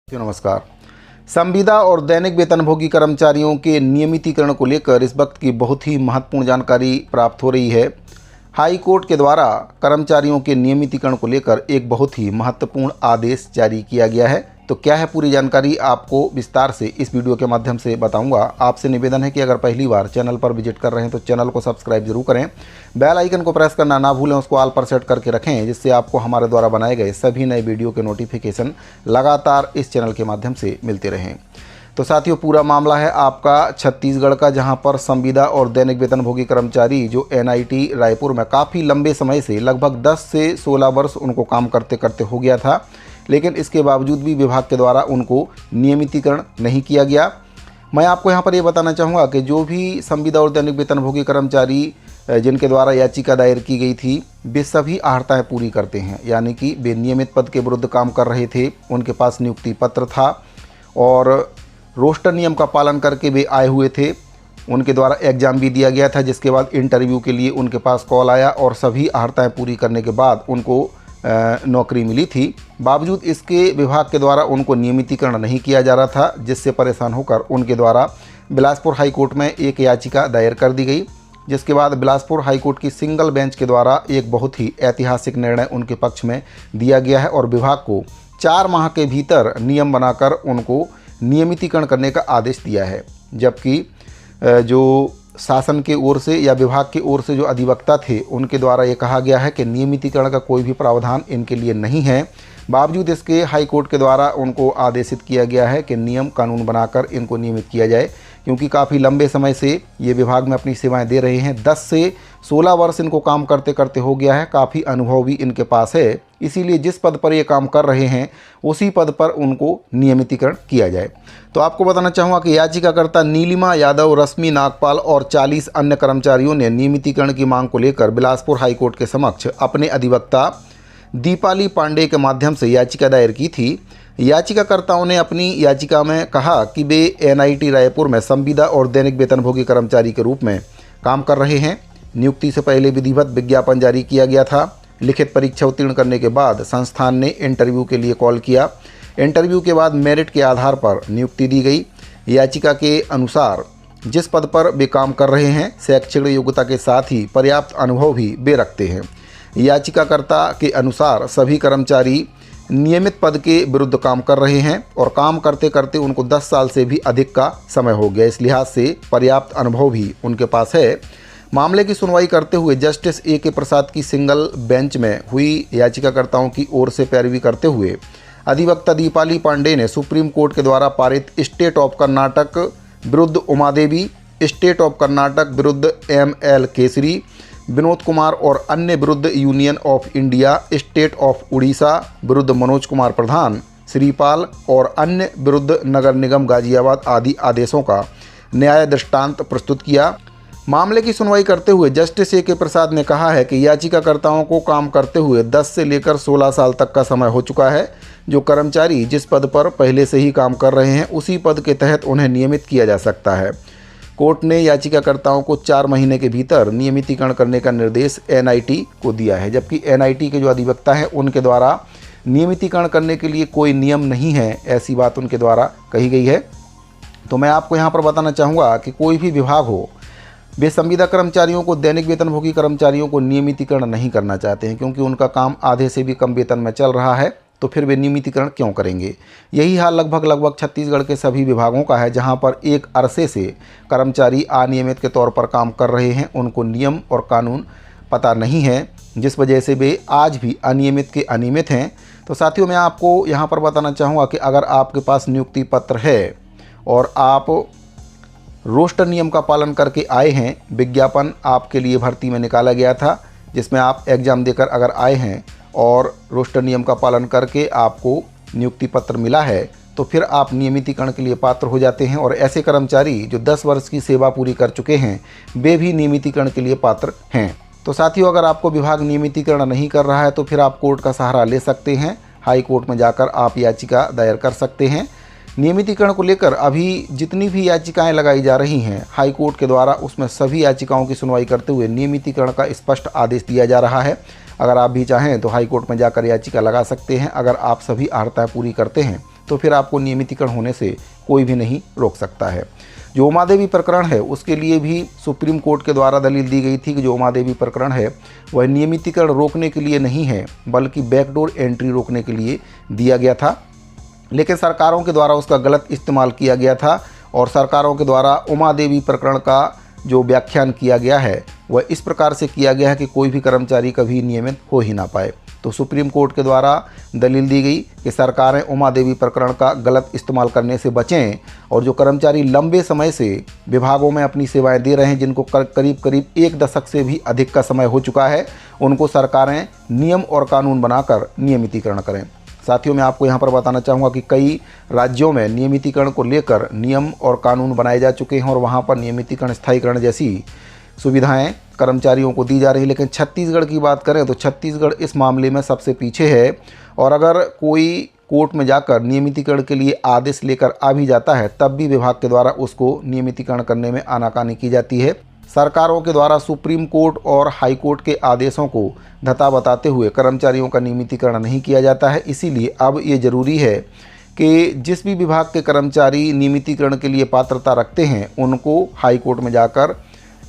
नमस्कार। संविदा और दैनिक वेतनभोगी कर्मचारियों के नियमितीकरण को लेकर इस वक्त की बहुत ही महत्वपूर्ण जानकारी प्राप्त हो रही है। हाई कोर्ट के द्वारा कर्मचारियों के नियमितीकरण को लेकर एक बहुत ही महत्वपूर्ण आदेश जारी किया गया है। तो क्या है पूरी जानकारी आपको विस्तार से इस वीडियो के माध्यम से बताऊंगा। आपसे निवेदन है कि अगर पहली बार चैनल पर विजिट कर रहे हैं तो चैनल को सब्सक्राइब जरूर करें, बेल आइकन को प्रेस करना ना भूलें, उसको ऑल पर सेट करके रखें, जिससे आपको हमारे द्वारा बनाए गए सभी नए वीडियो के नोटिफिकेशन लगातार इस चैनल के माध्यम से मिलते रहें। तो साथियों, पूरा मामला है आपका छत्तीसगढ़ का, जहां पर संविदा और दैनिक वेतनभोगी कर्मचारी जो NIT रायपुर में काफ़ी लंबे समय से लगभग 10 से 16 वर्ष उनको काम करते करते हो गया था, लेकिन इसके बावजूद भी विभाग के द्वारा उनको नियमितीकरण नहीं किया गया। मैं आपको यहाँ पर ये बताना चाहूँगा कि जो भी संविदा और दैनिक वेतनभोगी कर्मचारी जिनके द्वारा याचिका दायर की गई थी, वे सभी अर्हताएँ पूरी करते हैं, यानी कि वे नियमित पद के विरुद्ध काम कर रहे थे, उनके पास नियुक्ति पत्र था और रोस्टर नियम का पालन करके वे आए हुए थे। उनके द्वारा एग्ज़ाम भी दिया गया था, जिसके बाद इंटरव्यू के लिए उनके पास कॉल आया और सभी अर्हताएँ पूरी करने के बाद उनको नौकरी मिली थी। बावजूद इसके विभाग के द्वारा उनको नियमितीकरण नहीं किया जा रहा था, जिससे परेशान होकर उनके द्वारा बिलासपुर हाई कोर्ट में एक याचिका दायर कर दी गई, जिसके बाद बिलासपुर हाई कोर्ट की सिंगल बेंच के द्वारा एक बहुत ही ऐतिहासिक निर्णय उनके पक्ष में दिया गया है और विभाग को 4 माह के भीतर नियम बनाकर उनको नियमितीकरण करने का आदेश दिया है। जबकि जो शासन के ओर से या विभाग की ओर से जो अधिवक्ता थे, उनके द्वारा ये कहा गया है कि नियमितीकरण का कोई भी प्रावधान इनके लिए नहीं है। बावजूद इसके हाई कोर्ट के द्वारा उनको आदेशित किया गया है कि नियम कानून बनाकर इनको नियमित किया जाए, क्योंकि काफ़ी लंबे समय से ये विभाग में अपनी सेवाएं दे रहे हैं। 10 से 16 वर्ष इनको काम करते करते हो गया है, काफ़ी अनुभव भी इनके पास है। इसीलिए जिस पद पर ये काम कर रहे हैं उसी पद पर उनको नियमितीकरण किया जाए। तो आपको बताना चाहूँगा कि याचिकाकर्ता नीलिमा यादव, रश्मि नागपाल और 40 अन्य कर्मचारियों ने नियमितीकरण की मांग को लेकर बिलासपुर हाईकोर्ट के समक्ष अपने अधिवक्ता दीपाली पांडे के माध्यम से याचिका दायर की थी। याचिकाकर्ताओं ने अपनी याचिका में कहा कि वे NIT रायपुर में संविदा और दैनिक वेतनभोगी कर्मचारी के रूप में काम कर रहे हैं। नियुक्ति से पहले विधिवत विज्ञापन जारी किया गया था। लिखित परीक्षा उत्तीर्ण करने के बाद संस्थान ने इंटरव्यू के लिए कॉल किया। इंटरव्यू के बाद मेरिट के आधार पर नियुक्ति दी गई। याचिका के अनुसार जिस पद पर वे काम कर रहे हैं, शैक्षणिक योग्यता के साथ ही पर्याप्त अनुभव भी वे रखते हैं। याचिकाकर्ता के अनुसार सभी कर्मचारी नियमित पद के विरुद्ध काम कर रहे हैं और काम करते करते उनको 10 साल से भी अधिक का समय हो गया। इस लिहाज से पर्याप्त अनुभव भी उनके पास है। मामले की सुनवाई करते हुए जस्टिस AK प्रसाद की सिंगल बेंच में हुई याचिकाकर्ताओं की ओर से पैरवी करते हुए अधिवक्ता दीपाली पांडे ने सुप्रीम कोर्ट के द्वारा पारित स्टेट ऑफ कर्नाटक विरुद्ध उमा देवी, स्टेट ऑफ कर्नाटक विरुद्ध ML केसरी, विनोद कुमार और अन्य विरुद्ध union of India, state of Orissa विरुद्ध मनोज कुमार प्रधान, श्रीपाल और अन्य विरुद्ध नगर निगम गाजियाबाद आदि आदेशों का न्याय दृष्टांत प्रस्तुत किया। मामले की सुनवाई करते हुए जस्टिस AK प्रसाद ने कहा है कि याचिकाकर्ताओं को काम करते हुए 10 से लेकर 16 साल तक का समय हो चुका है। जो कर्मचारी जिस पद पर पहले से ही काम कर रहे हैं, उसी पद के तहत उन्हें नियमित किया जा सकता है। कोर्ट ने याचिकाकर्ताओं को 4 महीने के भीतर नियमितीकरण करने का निर्देश NIT को दिया है, जबकि NIT के जो अधिवक्ता हैं उनके द्वारा नियमितीकरण करने के लिए कोई नियम नहीं है, ऐसी बात उनके द्वारा कही गई है। तो मैं आपको यहाँ पर बताना चाहूँगा कि कोई भी विभाग हो, वे संविदा कर्मचारियों को, दैनिक वेतनभोगी कर्मचारियों को नियमितीकरण नहीं करना चाहते हैं, क्योंकि उनका काम आधे से भी कम वेतन में चल रहा है, तो फिर वे नियमितीकरण क्यों करेंगे। यही हाल लगभग छत्तीसगढ़ के सभी विभागों का है, जहां पर एक अरसे से कर्मचारी अनियमित के तौर पर काम कर रहे हैं, उनको नियम और कानून पता नहीं है, जिस वजह से वे आज भी अनियमित के अनियमित हैं। तो साथियों, मैं आपको यहाँ पर बताना चाहूँगा कि अगर आपके पास नियुक्ति पत्र है और आप रोस्टर नियम का पालन करके आए हैं, विज्ञापन आपके लिए भर्ती में निकाला गया था, जिसमें आप एग्ज़ाम देकर अगर आए हैं और रोस्टर नियम का पालन करके आपको नियुक्ति पत्र मिला है, तो फिर आप नियमितीकरण के लिए पात्र हो जाते हैं। और ऐसे कर्मचारी जो 10 वर्ष की सेवा पूरी कर चुके हैं, वे भी नियमितीकरण के लिए पात्र हैं। तो साथियों, अगर आपको विभाग नियमितीकरण नहीं कर रहा है तो फिर आप कोर्ट का सहारा ले सकते हैं। हाई कोर्ट में जाकर आप याचिका दायर कर सकते हैं। नियमितीकरण को लेकर अभी जितनी भी याचिकाएं लगाई जा रही हैं हाई कोर्ट के द्वारा, उसमें सभी याचिकाओं की सुनवाई करते हुए नियमितीकरण का स्पष्ट आदेश दिया जा रहा है। अगर आप भी चाहें तो हाई कोर्ट में जाकर याचिका लगा सकते हैं। अगर आप सभी अर्हताएं पूरी करते हैं तो फिर आपको नियमितीकरण होने से कोई भी नहीं रोक सकता है। जो उमा देवी प्रकरण है उसके लिए भी सुप्रीम कोर्ट के द्वारा दलील दी गई थी कि जो उमा देवी प्रकरण है वह नियमितीकरण रोकने के लिए नहीं है बल्कि बैकडोर एंट्री रोकने के लिए दिया गया था, लेकिन सरकारों के द्वारा उसका गलत इस्तेमाल किया गया था और सरकारों के द्वारा उमा देवी प्रकरण का जो व्याख्यान किया गया है वह इस प्रकार से किया गया है कि कोई भी कर्मचारी कभी नियमित हो ही ना पाए। तो सुप्रीम कोर्ट के द्वारा दलील दी गई कि सरकारें उमा देवी प्रकरण का गलत इस्तेमाल करने से बचें और जो कर्मचारी लंबे समय से विभागों में अपनी सेवाएं दे रहे हैं, जिनको करीब 1 दशक से भी अधिक का समय हो चुका है, उनको सरकारें नियम और कानून बनाकर नियमितीकरण करें। साथियों, मैं आपको यहाँ पर बताना चाहूँगा कि कई राज्यों में नियमितीकरण को लेकर नियम और कानून बनाए जा चुके हैं और वहाँ पर नियमितीकरण स्थायीकरण जैसी सुविधाएं कर्मचारियों को दी जा रही है। लेकिन छत्तीसगढ़ की बात करें तो छत्तीसगढ़ इस मामले में सबसे पीछे है और अगर कोई कोर्ट में जाकर नियमितीकरण के लिए आदेश लेकर आ भी जाता है तब भी विभाग के द्वारा उसको नियमितीकरण करने में आनाकानी की जाती है। सरकारों के द्वारा सुप्रीम कोर्ट और हाई कोर्ट के आदेशों को धता बताते हुए कर्मचारियों का नियमितीकरण नहीं किया जाता है। इसीलिए अब ये ज़रूरी है कि जिस भी विभाग के कर्मचारी नियमितीकरण के लिए पात्रता रखते हैं उनको हाई कोर्ट में जाकर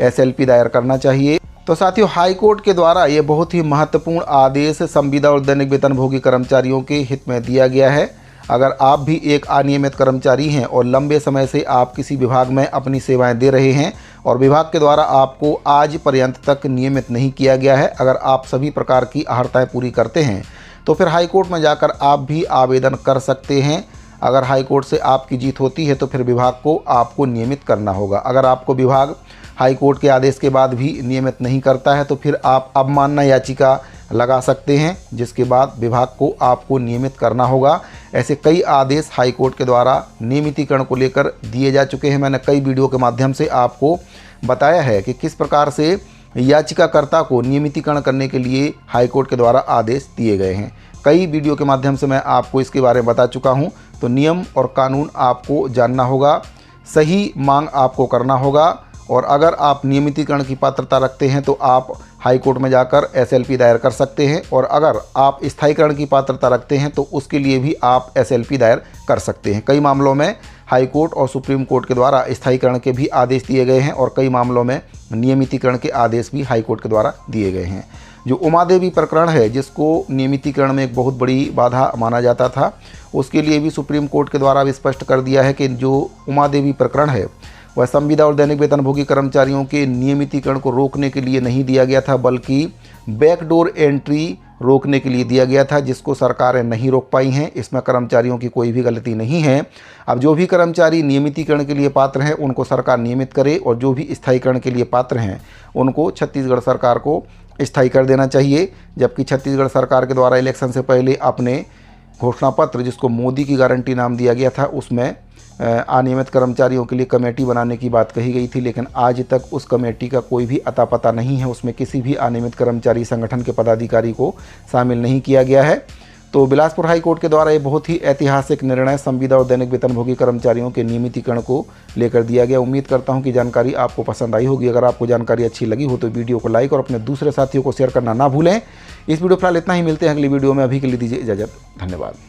SLP दायर करना चाहिए। तो साथियों, हाई कोर्ट के द्वारा ये बहुत ही महत्वपूर्ण आदेश संविदा और दैनिक वेतनभोगी कर्मचारियों के हित में दिया गया है। अगर आप भी एक अनियमित कर्मचारी हैं और लंबे समय से आप किसी विभाग में अपनी सेवाएं दे रहे हैं और विभाग के द्वारा आपको आज पर्यंत तक नियमित नहीं किया गया है, अगर आप सभी प्रकार की अहर्ताएँ पूरी करते हैं तो फिर हाई कोर्ट में जाकर आप भी आवेदन कर सकते हैं। अगर हाई कोर्ट से आपकी जीत होती है तो फिर विभाग को आपको नियमित करना होगा। अगर आपको विभाग हाई कोर्ट के आदेश के बाद भी नियमित नहीं करता है तो फिर आप अवमानना याचिका लगा सकते हैं, जिसके बाद विभाग को आपको नियमित करना होगा। ऐसे कई आदेश हाई कोर्ट के द्वारा नियमितीकरण को लेकर दिए जा चुके हैं। मैंने कई वीडियो के माध्यम से आपको बताया है कि किस प्रकार से याचिकाकर्ता को नियमितीकरण करने के लिए हाई कोर्ट के द्वारा आदेश दिए गए हैं। कई वीडियो के माध्यम से मैं आपको इसके बारे में बता चुका हूं। तो नियम और कानून आपको जानना होगा, सही मांग आपको करना होगा और अगर आप नियमितीकरण की पात्रता रखते हैं तो आप हाई कोर्ट में जाकर SLP दायर कर सकते हैं और अगर आप स्थायीकरण की पात्रता रखते हैं तो उसके लिए भी आप SLP दायर कर सकते हैं। कई मामलों में हाई कोर्ट और सुप्रीम कोर्ट के द्वारा स्थायीकरण के भी आदेश दिए गए हैं और कई मामलों में नियमितीकरण के आदेश भी हाई कोर्ट के द्वारा दिए गए हैं। जो उमा देवी प्रकरण है, जिसको नियमितीकरण में एक बहुत बड़ी बाधा माना जाता था, उसके लिए भी सुप्रीम कोर्ट के द्वारा भी स्पष्ट कर दिया है कि जो उमा देवी प्रकरण है वह संविदा और दैनिक वेतनभोगी कर्मचारियों के नियमितीकरण को रोकने के लिए नहीं दिया गया था बल्कि बैकडोर एंट्री रोकने के लिए दिया गया था, जिसको सरकारें नहीं रोक पाई हैं। इसमें कर्मचारियों की कोई भी गलती नहीं है। अब जो भी कर्मचारी नियमितीकरण के लिए पात्र हैं उनको सरकार नियमित करे और जो भी स्थायीकरण के लिए पात्र हैं उनको छत्तीसगढ़ सरकार को स्थायी कर देना चाहिए। जबकि छत्तीसगढ़ सरकार के द्वारा इलेक्शन से पहले अपने घोषणा पत्र, जिसको मोदी की गारंटी नाम दिया गया था, उसमें अनियमित कर्मचारियों के लिए कमेटी बनाने की बात कही गई थी, लेकिन आज तक उस कमेटी का कोई भी अता पता नहीं है। उसमें किसी भी अनियमित कर्मचारी संगठन के पदाधिकारी को शामिल नहीं किया गया है। तो बिलासपुर हाई कोर्ट के द्वारा ये बहुत ही ऐतिहासिक निर्णय संविदा और दैनिक वेतनभोगी कर्मचारियों के नियमितीकरण को लेकर दिया गया। उम्मीद करता हूं कि जानकारी आपको पसंद आई होगी। अगर आपको जानकारी अच्छी लगी हो तो वीडियो को लाइक और अपने दूसरे साथियों को शेयर करना ना भूलें। इस वीडियो फिलहाल इतना ही, मिलते हैं अगली वीडियो में। अभी के लिए दीजिए इजाज़त। धन्यवाद।